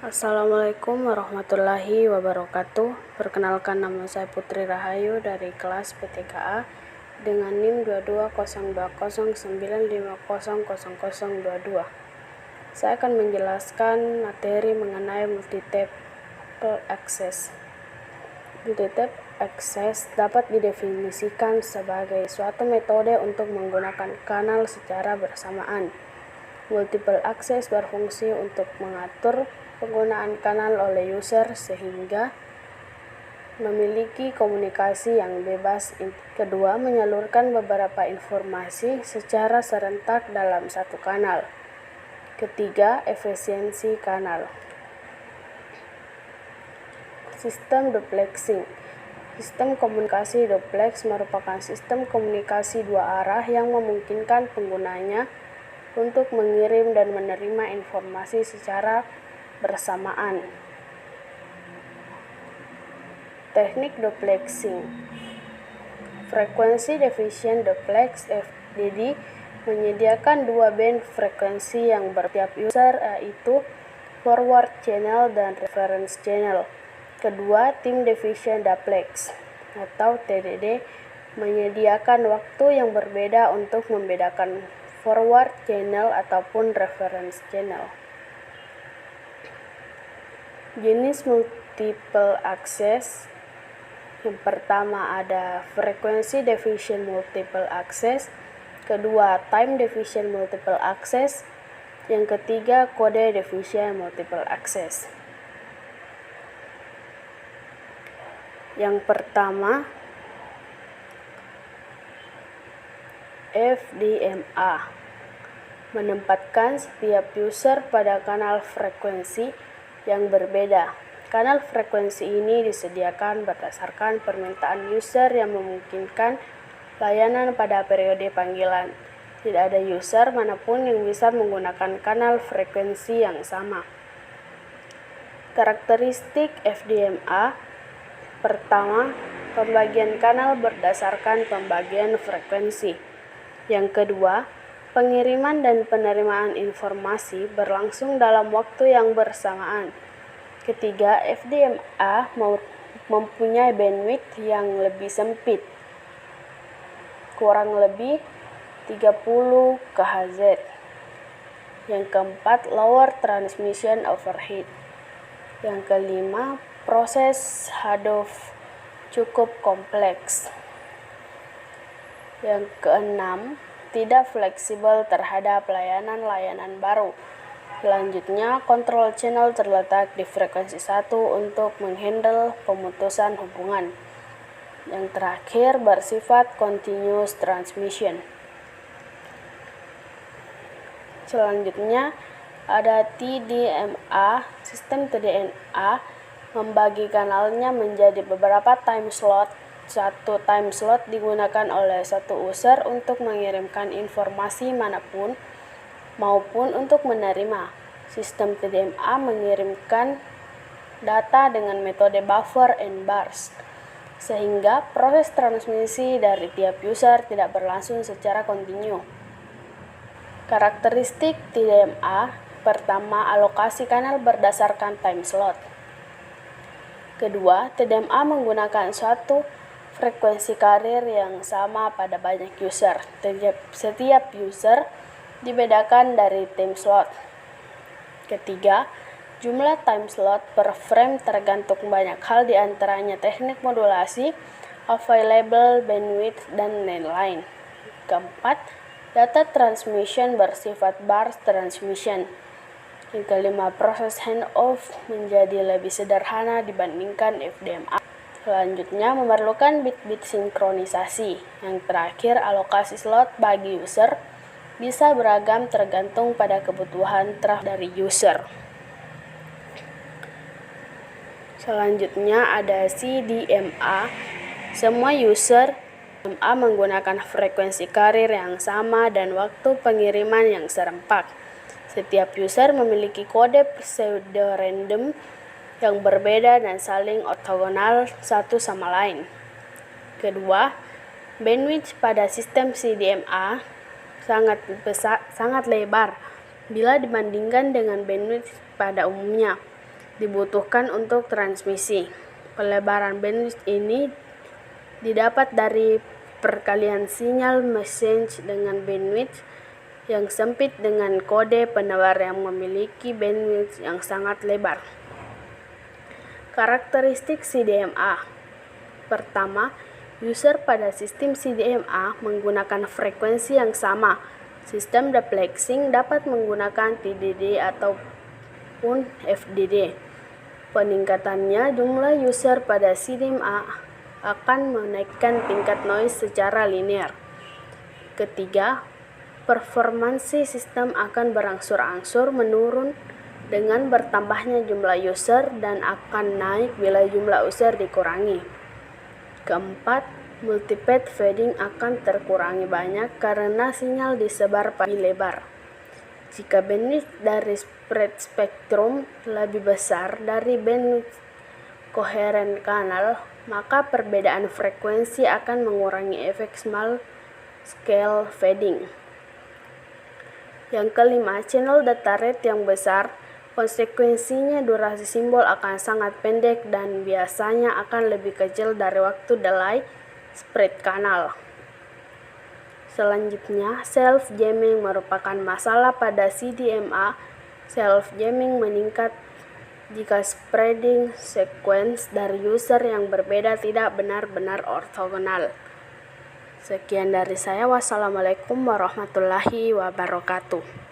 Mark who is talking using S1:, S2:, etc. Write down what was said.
S1: Assalamualaikum warahmatullahi wabarakatuh. Perkenalkan, nama saya Putri Rahayu dari kelas PTKA dengan NIM 220209500022. Saya akan menjelaskan materi mengenai multi-tap access. Multi-tap access dapat didefinisikan sebagai suatu metode untuk menggunakan kanal secara bersamaan. Multiple access berfungsi untuk mengatur penggunaan kanal oleh user sehingga memiliki komunikasi yang bebas. Kedua, menyalurkan beberapa informasi secara serentak dalam satu kanal. Ketiga, efisiensi kanal. Sistem duplexing. Sistem komunikasi duplex merupakan sistem komunikasi dua arah yang memungkinkan penggunanya untuk mengirim dan menerima informasi secara bersamaan. Teknik duplexing. Frekuensi division duplex (FDD) menyediakan dua band frekuensi yang bertiap user, yaitu forward channel dan reference channel. Kedua, time division duplex atau TDD menyediakan waktu yang berbeda untuk membedakan forward channel ataupun reference channel. Jenis multiple access. Yang pertama ada frekuensi division multiple access, kedua time division multiple access, yang ketiga kode division multiple access. Yang pertama FDMA menempatkan setiap user pada kanal frekuensi yang berbeda. Kanal frekuensi ini disediakan berdasarkan permintaan user yang memungkinkan layanan pada periode panggilan. Tidak ada user manapun yang bisa menggunakan kanal frekuensi yang sama. Karakteristik FDMA. Pertama, pembagian kanal berdasarkan pembagian frekuensi. Yang kedua, pengiriman dan penerimaan informasi berlangsung dalam waktu yang bersamaan. Ketiga, FDMA mempunyai bandwidth yang lebih sempit, kurang lebih 30 kHz. Yang keempat, lower transmission overhead. Yang kelima, proses Hadoop cukup kompleks. Yang keenam, tidak fleksibel terhadap layanan-layanan baru. Selanjutnya, kontrol channel terletak di frekuensi 1 untuk menghandle pemutusan hubungan. Yang terakhir, bersifat continuous transmission. Selanjutnya, ada TDMA. Sistem TDMA membagi kanalnya menjadi beberapa time slot. Satu time slot digunakan oleh satu user untuk mengirimkan informasi manapun maupun untuk menerima. Sistem TDMA mengirimkan data dengan metode buffer and burst, sehingga proses transmisi dari tiap user tidak berlangsung secara kontinu. Karakteristik TDMA. Pertama, alokasi kanal berdasarkan time slot. Kedua, TDMA menggunakan suatu frekuensi carrier yang sama pada banyak user. Setiap user dibedakan dari time slot. Ketiga, jumlah time slot per frame tergantung banyak hal, diantaranya teknik modulasi, available bandwidth, dan lain-lain. Keempat, data transmission bersifat burst transmission. Yang kelima, proses handoff menjadi lebih sederhana dibandingkan FDMA. Selanjutnya, memerlukan bit-bit sinkronisasi. Yang terakhir, alokasi slot bagi user bisa beragam tergantung pada kebutuhan dari user. Selanjutnya ada CDMA. Semua user CDMA menggunakan frekuensi carrier yang sama dan waktu pengiriman yang serempak. Setiap user memiliki kode pseudo-random yang berbeda dan saling ortogonal satu sama lain. Kedua, bandwidth pada sistem CDMA sangat lebar bila dibandingkan dengan bandwidth pada umumnya. dibutuhkan untuk transmisi. Pelebaran bandwidth ini didapat dari perkalian sinyal message dengan bandwidth yang sempit dengan kode penebar yang memiliki bandwidth yang sangat lebar. Karakteristik CDMA. Pertama, user pada sistem CDMA menggunakan frekuensi yang sama. Sistem duplexing dapat menggunakan TDD ataupun FDD. Peningkatannya, jumlah user pada CDMA akan menaikkan tingkat noise secara linear. Ketiga, performansi sistem akan berangsur-angsur menurun dengan bertambahnya jumlah user dan akan naik bila jumlah user dikurangi. Keempat, multipath fading akan terkurangi banyak karena sinyal disebar pada lebar. Jika bandwidth dari spread spektrum lebih besar dari bandwidth koheren kanal, maka perbedaan frekuensi akan mengurangi efek small scale fading. Yang kelima, channel data rate yang besar, konsekuensinya durasi simbol akan sangat pendek dan biasanya akan lebih kecil dari waktu delay spread kanal. Selanjutnya, self-jamming merupakan masalah pada CDMA. Self-jamming meningkat jika spreading sequence dari user yang berbeda tidak benar-benar ortogonal. Sekian dari saya. Wassalamualaikum warahmatullahi wabarakatuh.